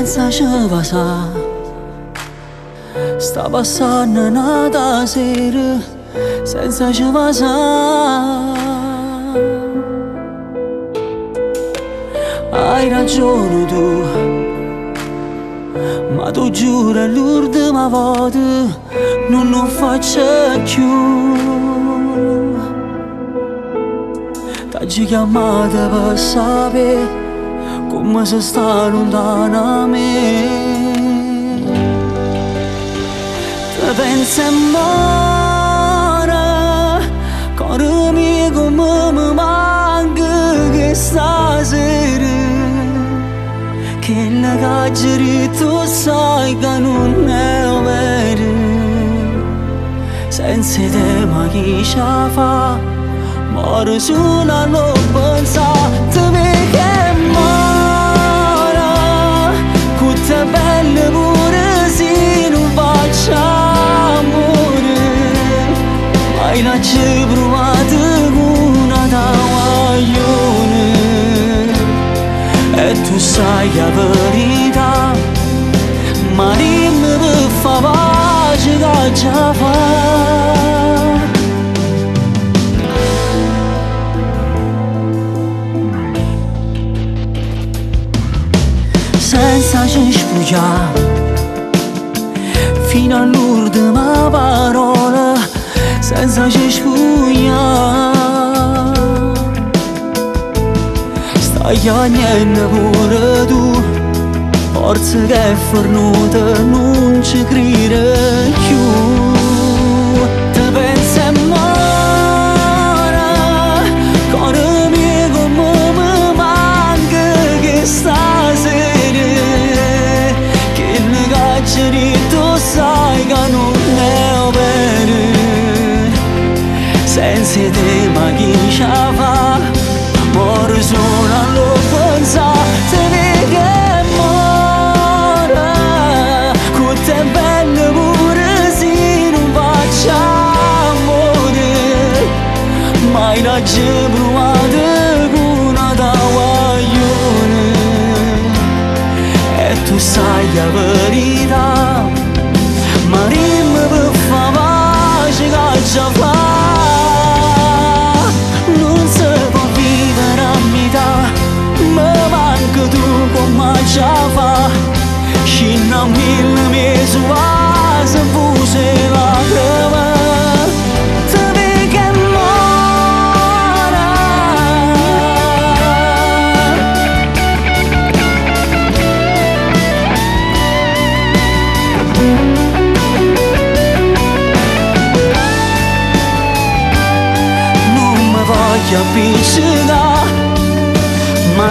senza sciavasa. Sta passando una sera senza sciavasa. Hai ragione tu, ma tu giura l'ultima volta non lo faccio più. T'hai chiamata per sapere come si sta lontano da me. Te pensi ancora, cuore mio come mi manca che stasera. Che la caggiari tu sai che non è vero. Senza te ma chi ce la fa? Muore solo a non pensare. Te vedi che muore, quanto belle pure se non faccio amore. Mai la c'è provata una da guaglione. E tu sai la verità, ma dimmi per favore che già fa. Senza ci sfuggiare fino all'ultima parola, senza ci sfuggire. Stai chiamando pure tu, forse che è fornuta non ci crede più. Te pensi ancora, cuore mio come mi manca che stasera. Che ne cacciari tu sai che non è vero. Senza te ma chi ce la fa? Muore solo a lo pensare. Te vedi che muore, quanto è bello pure se non faccio amore. Mai la c'è provata una da guaglione. E tu sai la verità, ma dimmi per favore che già fa. Non si può vivere a metà, mi manca tu come già fa. Scina mille mesi va, se fosse lacrime. Te vedi che muore. Non mi voglio appiccicare, ma